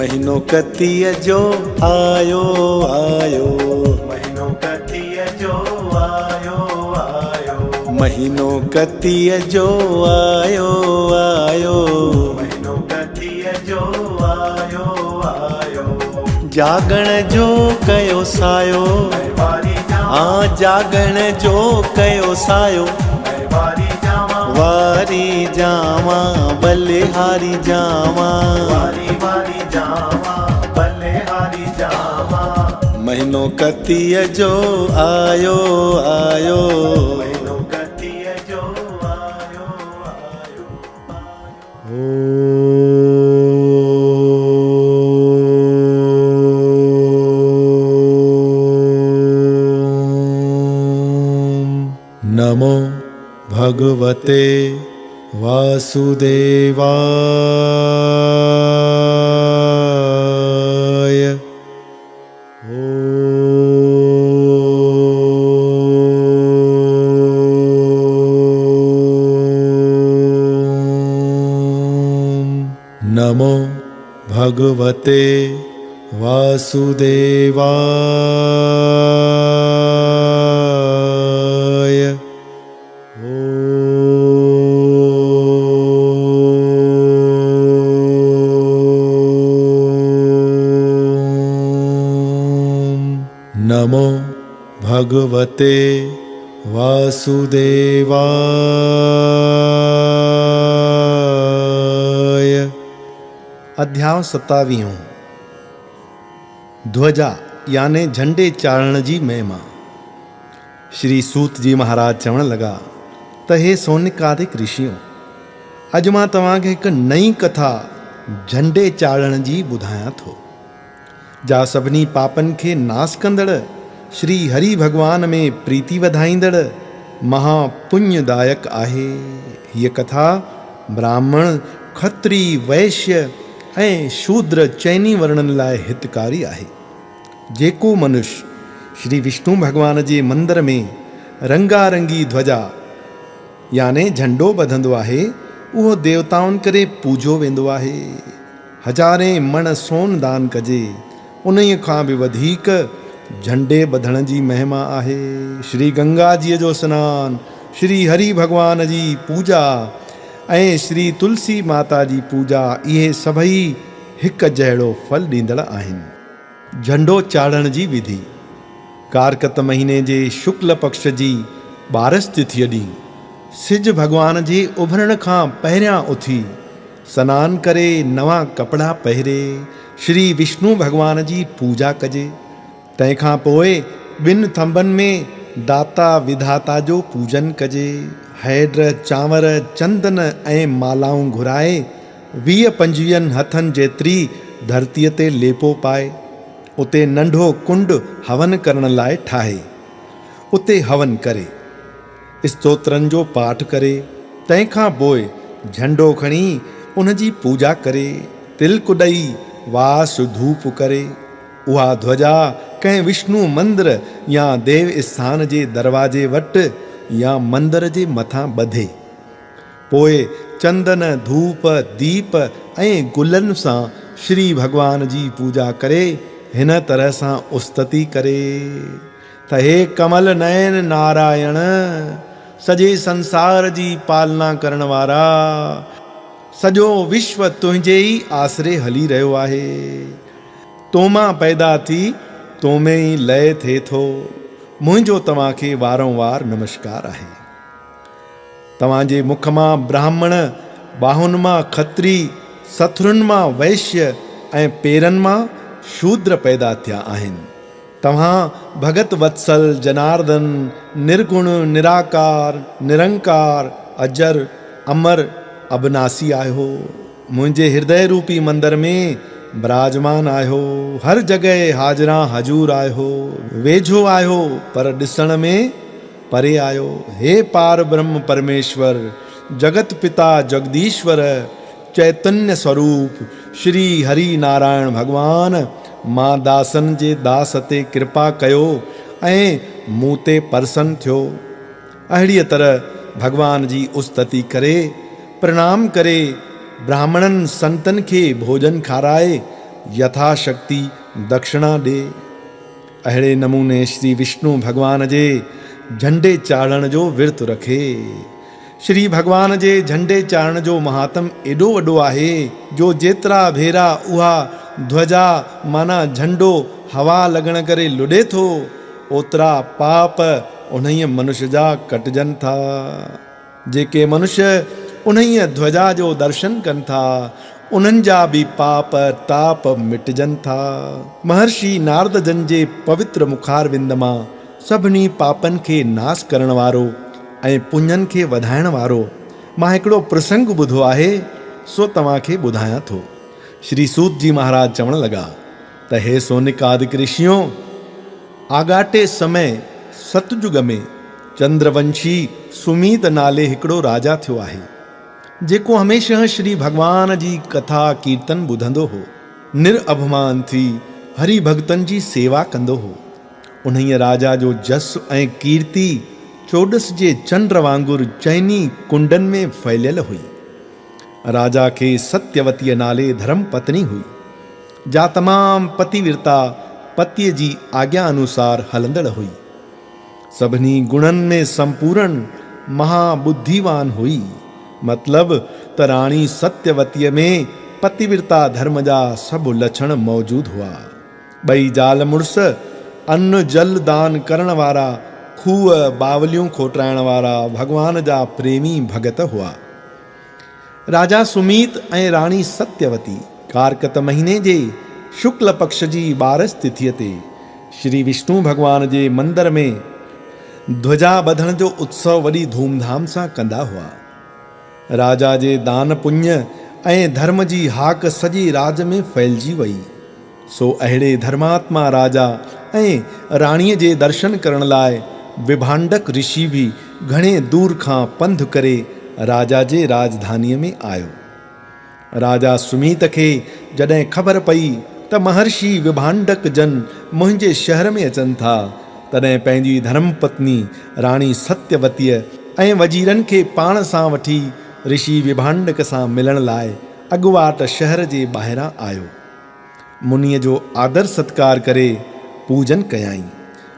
महीनो कतीअ जो आयो आयो, महीनो कतीअ जो आयो आयो, महीनो कतीअ जो आयो आयो, महीनो कतीअ जो आयो आयो, जागण जो कयो सायो, वारी हाँ जागण जो कयो सायो, वारी जावा, वारी जावा बलिहारी जावा, वारी वारी जावा, बलिहारी जावा, महीनो कतीअ जो आयो आयो, महीनो कतीअ जो आयो आयो। नमो भगवते वासुदेवाय। नमो भगवते वासुदेवाय। नमो भगवते वासुदेवाय। अध्याय 27। ध्वजा याने झंडे चाढ़ण जी महिमा। श्री सूत जी महाराज चवण लगा त हे सोनिकादिक ऋषियों, अॼु मां तव्हांखे हिकु नई कथा झंडे चाढ़ण जी ॿुधायां थो, जा सभिनी पापनि खे नास कंदड़, श्री हरि भगवान में प्रीति वधाईंदड़, महापुण्यदायक आहे। हीअ कथा ब्राह्मण, खत्री, वैश्य ऐं शूद्र चइनी वर्णन लाइ हितकारी आहे। जेको मनुष्य श्री विष्णु भगवान जे मंदर में रंगारंगी ध्वजा याने झंडो ॿधंदो आहे, उहो देवताउनि करे पूॼो वेंदो आहे। हज़ारे मण सोन दान कजे, उन्हीअ खां बि वधीक झंडे ॿधण जी महिमा आहे। श्री गंगा जीअ जो सनानु, श्री हरि भगवान जी पूॼा ऐं श्री तुलसी माता जी पूॼा, इहे सभई हिकु जहिड़ो फल ॾींदड़ आहिनि। झंडो चाढ़ण जी विधि। कारकत महीने जे शुक्ल पक्ष जी 12 तिथीअ ॾींहुं सिज भगवान जे उभरण खां पहिरियां उथी सनानु करे नवां कपिड़ा पहिरे श्री विष्णु भगवान जी पूॼा कजे। तंहिंखां पोइ ॿिनि थंभनि में दाता विधाता जो पूजन कजे। हैड्र, चांवर, चंदन ऐं मालाऊं घुराए 20-25 हथनि जेतिरी धरतीअ ते लेपो पाए उते नंढो कुंड हवन करण लाइ ठाहे उते हवन करे स्तोत्रनि जो पाठ करे, तंहिंखां पोइ झंडो खणी उन जी पूॼा करे, तिलक ॾेई वास धूप करे उहा ध्वजा कंहिं विष्णु मंदिर या देव स्थान जे दरवाजे वटि या मंदिर जे मथां ॿधे। पोइ चंदन, धूप, दीप ऐं गुलनि सां श्री भगवान जी पूॼा करे हिन तरह सां उस्तति करे त हे कमल नयन नारायण, सॼे संसार जी पालना करण वारा, सॼो विश्व तुंहिंजे ई आसरे हली रहियो आहे। तो मां पैदा थी तो में ई लय थिए थो। मुंहिंजो तव्हांखे वारंवार नमस्कार आहे। तव्हांजे मुख मां ब्राह्मण, बाहुनि मां खत्री, सथुरनि मां वैश्य ऐं पेरनि मां शूद्र पैदा थिया आहिनि। तव्हां भगत वत्सल, जनार्दन, निर्गुण, निराकार, निरंकार, अजर, अमर, अबनासी आहियो। मुंहिंजे हृदय रूपी मंदिर में विराजमान आहियो। हर जॻह हाज़िरा हजूर आहियो। वेझो आहियो पर ॾिसण में परे आहियो। हे पार ब्रह्म परमेश्वर, जगत पिता जगदीश्वर, चैतन्य स्वरूप श्री हरि नारायण भगवान, मां दासन जे दास ते कृपा कयो ऐं मूं ते प्रसन्न थियो। अहिड़ीअ तरह भगवान जी उस्तति करे, प्रणाम करे, ब्राह्मणनि संतनि खे भोजन खाराए यथाशक्ति दक्षिणा ॾे। अहिड़े नमूने श्री विष्णु भॻवान जे झंडे चाढ़ण जो विर्तु रखे। श्री भॻवान जे झंडे चाढ़ण जो महात्म एॾो वॾो आहे जो जेतिरा भेरा उहा ध्वजा माना झंडो हवा लॻण करे लुॾे थो, ओतिरा पाप उन्हीअ मनुष्य जा कटजनि था। जेके मनुष्य उन्हीअ ध्वजा जो दर्शन कनि था, उन्हनि जा बि पाप ताप मिटजनि था। महर्षि नारद जन जे पवित्र मुखार विंद मां सभिनी पापनि खे नाश करण वारो ऐं पुञनि खे वधाइण वारो मां हिकिड़ो प्रसंग ॿुधो आहे, सो तव्हांखे ॿुधायां थो। श्री सूत जी महाराज चवण लॻा त हे सोनिकादिक ऋषियों, आगाटे समय सतयुग में चंद्रवंशी सुमीत नाले हिकिड़ो राजा थियो आहे, जेको हमेशह श्री भॻवान जी कथा कीर्तन ॿुधंदो हो, निरअभिमान थी हरि भक्तनि जी सेवा कंदो हो। उन्हीअ राजा जो जस ऐं कीर्ति चोॾस जे चंड वांगुरु चइनी कुंडनि में फैलियल हुई। राजा खे सत्यवतीअ नाले धर्म पत्नी हुई, जा तमाम पतिव्रता पतीअ जी आज्ञा अनुसार हलंदड़ हुई। सभिनी गुणनि में संपूर्ण महाबुद्धिवान हुई। मतलब त राणी सत्यवतीअ में पतिव्रता धर्म जा सभु लक्षण मौजूद हुआ। ॿई ज़ाल मुड़ुस अन्न जल दान करण वारा, खूह बावलियूं खोटराइण वारा भगवान जा प्रेमी भगत हुआ। राजा सुमीत ऐं राणी सत्यवती कारकत महीने जे शुक्ल पक्ष जी 12 तिथीअ ते श्री विष्णु भगवान जे मंदिर में ध्वजा ॿधण जो उत्सव वॾी धूमधाम सां कंदा हुआ। राजा जे दान पुण्य ऐं धर्म जी हाक सॼे राज में फैलिजी वई। सो अहिड़े धर्मात्मा राजा ऐं राणीअ जे दर्शन करण लाइ विभांडक ऋषि बि घणे दूर खां पंधु करे राजा जे राजधानीअ में आयो। राजा सुमीत खे जॾहिं ख़बर पई त महर्षि विभांडक जन मुंहिंजे शहर में अचनि था, तॾहिं पंहिंजी धर्मपत्नी राणी सत्यवतीअ ऐं वजीरनि खे पाण सां वठी ऋषि विभांडक सां मिलण लाइ अॻुवाट शहर जे ॿाहिरां आयो। मुनीअ जो आदर सत्कार करे पूजन कयाई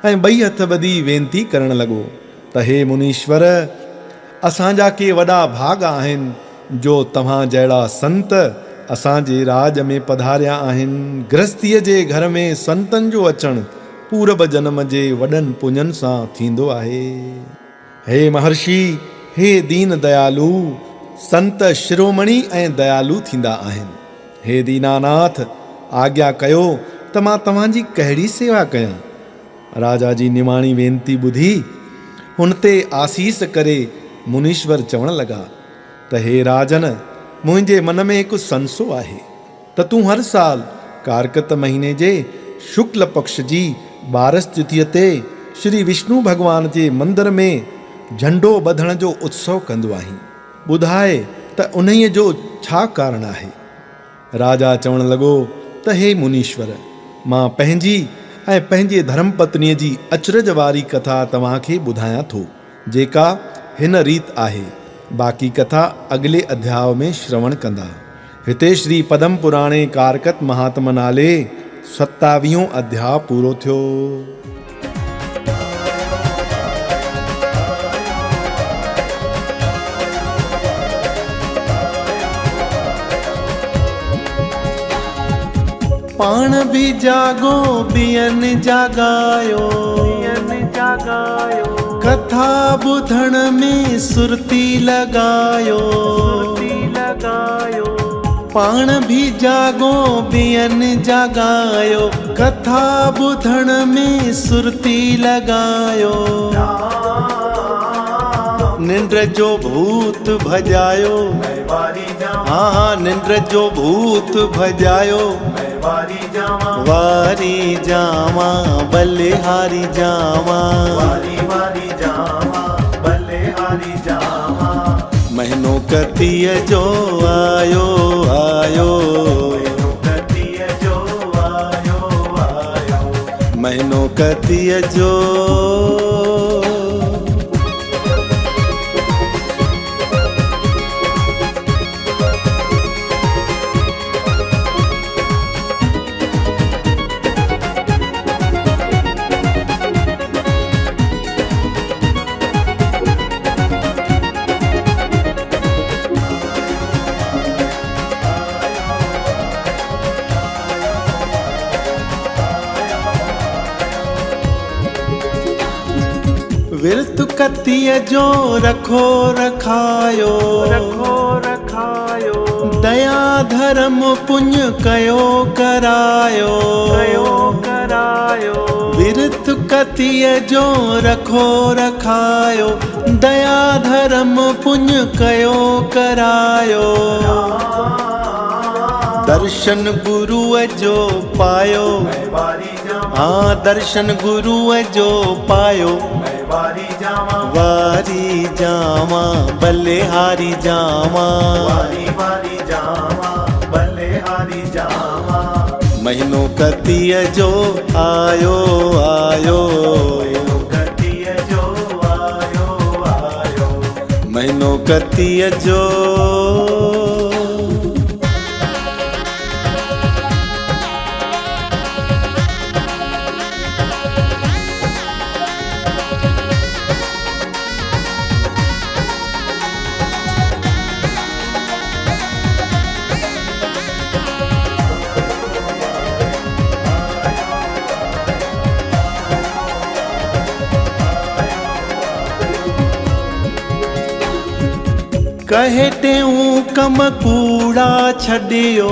ऐं ॿई हथ ॿधी वेनती करण लॻो त हे मुनीश्वर, असांजा के वॾा भाग आहिनि जो तव्हां जहिड़ा संत असांजे राज में पधारिया आहिनि। गृहस्थीअ जे घर में संतनि जो अचणु पूरब जन्म जे वॾनि पुञनि सां थींदो आहे। हे महर्षि, हे दीन दयालु, संत शिरोमणि ऐं दयालु थींदा आहिनि। हे दीनानाथ, आज्ञा कयो त मां तव्हांजी कहिड़ी सेवा कयां। राजा जी निमाणी वेनती ॿुधी हुन ते आसीस करे मुनीश्वर चवण लॻा त हे राजन, मुंहिंजे मन में हिकु संसो आहे त तूं हर साल कारकत महीने जे शुक्ल पक्ष जी 12 तिथीअ ते श्री विष्णु भगवान जे मंदिर में झंडो ॿधण जो उत्सव कंदो आहीं। ॿुधाए त उन्हीअ जो छा कारण आहे। राजा चवण लॻो त हे मुनीश्वर, मां पंहिंजी ऐं पंहिंजे धर्मपत्नीअ जी अचरज वारी कथा तव्हांखे ॿुधायां थो, जेका हिन रीत आहे। बाक़ी कथा अॻिले अध्याय में श्रवण कंदा। हिते श्री पद्म पुराणे कारकत महात्म नाले 27 अध्याय पूरो थियो। पाण भी जागो बियन जागायो, कथा ॿुधण में सुरती लगायो। पाण भी जागो बियन जागायो, कथा ॿुधण में सुरती लगायो। निंड जो भूत भजायो, हाँ निंड जो भूत भजायो। वारी जावा बलिहारी जावा, वारी जावा बलिहारी जावा। महीनो कतीअ जो आयो आयो, महीनो कतीअ जो आयो आयो। महीनो कतीअ जो कतीअ जो रखो रखायो, दया धर्म पुण्य कयो करायो, विरत कतीअ जो रखो रखायो, दया धर्म पुण्य कयो करायो। दर्शन गुरुअ जो पायो, हाँ दर्शन गुरुअ जो पायो, वारी जावा बलिहारी जावा, महीनो कतीअ जो आयो आयो, महीनो कतीअ जो। कहे टेऊं कम कूड़ा छड़ियो,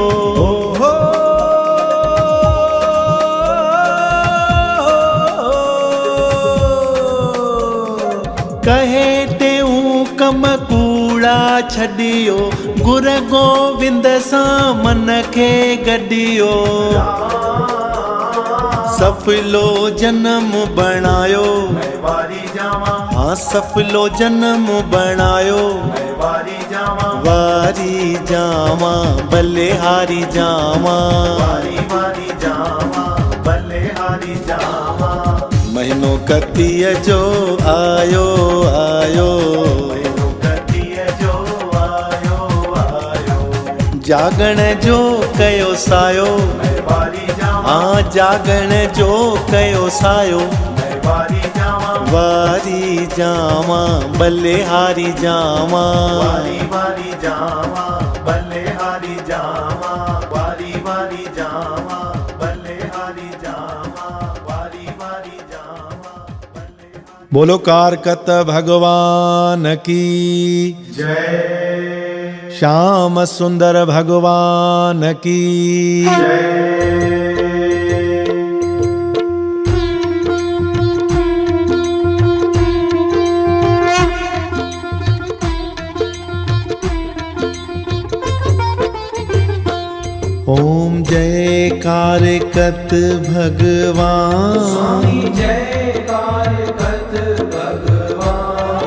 कहे टेऊं कम कूड़ा छड़ियो, गुर गोविंद सां मन खे गॾियो। सफलो जन्म बणायो, हाँ सफलो जन्म बणायो, वारी जावा बलिहारी जावा, महीनो कतीअ जो आयो आयो, जागण जो कयो सायो, हाँ जागण जो कयो सायो, वारी जावा बलिहारी जावा, बोलो कारकत भगवान की जय, श्याम सुंदर भगवान की जय। ओम जय कारकत भगवान, स्वामी जय कारकत भगवान,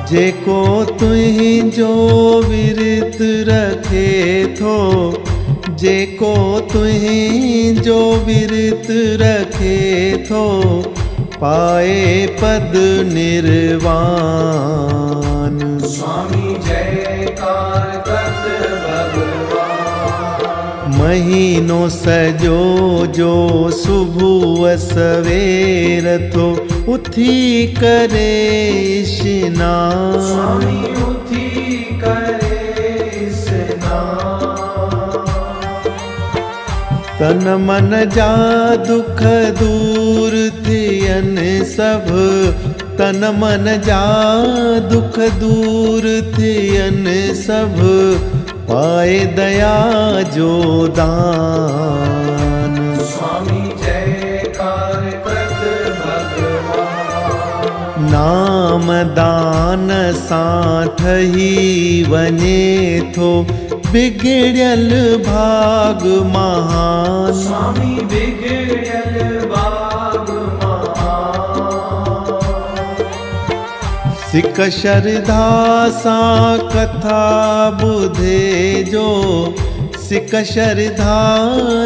जेको तुहिंजो विरत रखे थो, जेको तुहिंजो विरत रखे थो, पाए पद निर्वाण। स्वामी जय कारकत भगवान, महीनो सजो जो सुबह सवेर थो, उथी करे स्नान, स्वामी उथी करे स्नान, तन मन जा दुख दूर थियनि सब, तन मन जा दुख दूर थियनि सब, पाए दया जो दान। स्वामी जय कारकत भगवान, नाम दान सां ठही वञे थो बिगड़ियल भाग महान। स्वामी बिगड़ियल भाग महान, सिक श्रद्धा सां कथा ॿुधे जो, सिक श्रद्धा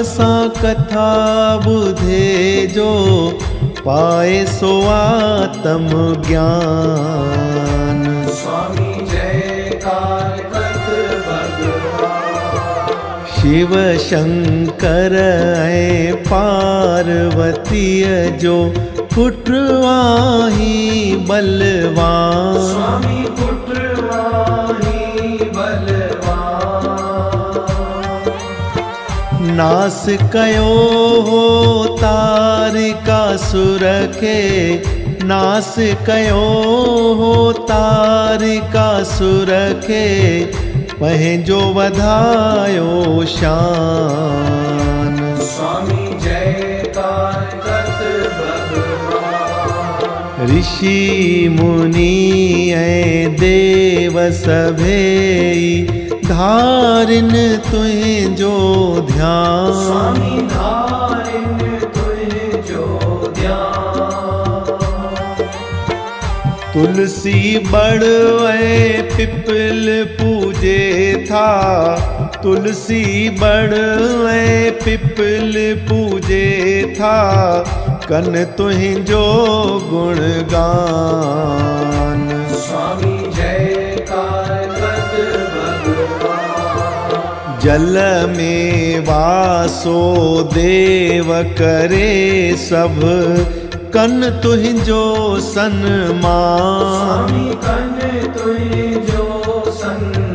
सां कथा ॿुधे जो, पाए सो आत्म ज्ञान। स्वामी जय कारकत भगवान, शिव शंकर ऐं पार्वतीअ जो पुत्र आहीं बलवान। स्वामी पुत्र वाही बलवान, नास कयो हो तारिकासुर खे, नास कयो हो तारिकासुर खे पंहिंजो वधायो शान। स्वामी जयकार कत भगवान। ऋषि मुनि ऐं देव सभेई धारिन तुंहिंजो ध्यान। स्वामी धारिन तुंहिंजो ध्यान। तुलसी बड़ ऐं पिपल पूजे था, तुलसी बड़ ऐं पिपल पूजे था, कन तुंहिंजो गुणगान। स्वामी जयकार कत भगवान। जल में वासो देव करे सब, कन तुंहिंजो सन्मान। स्वामी कन तुंहिंजो सन्मान।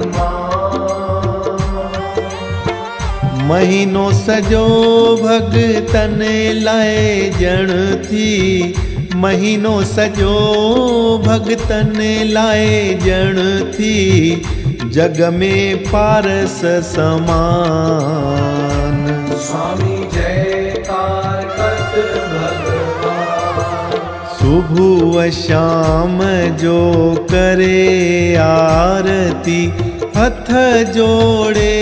महीनो सजो भगतन लाइ ॼण थी, महीनो सजो भगतन लाइ ॼण थी, जग में पारस समान। स्वामी जयकार कत भगवान। सुबह शाम जो करे आरती, हथ जोड़े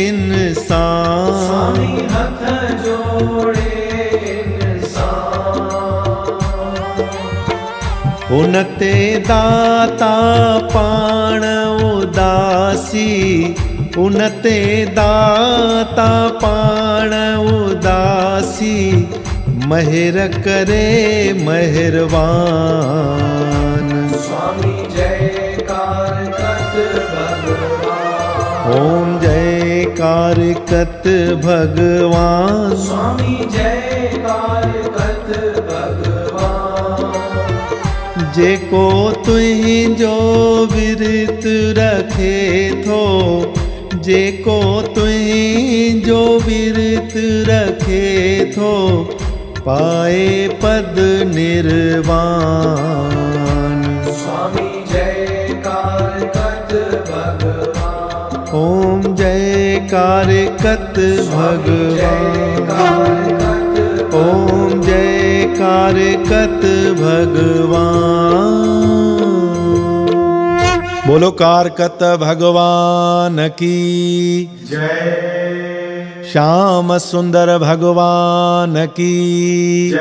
इंसान। स्वामी हथ जोड़े इंसान। उन ते दाता पाण उदासी, उन ते दाता पाण उदासी, महिर करे मेहरबान। स्वामी जयकार कत भगवान। ओम जयकार कत भगवान। स्वामी जयकार कत भगवान। जेको तुंहिंजो विरत रखे थो, जेको तुंहिंजो विरत रखे थो, पाए पद निर्वाण। स्वामी जयकार कत भगवान। ओम जयकार कत भगवान। ओम जयकार कत भगवान। बोलो कारकत भगवान की जय। श्याम सुंदर भगवान की जय।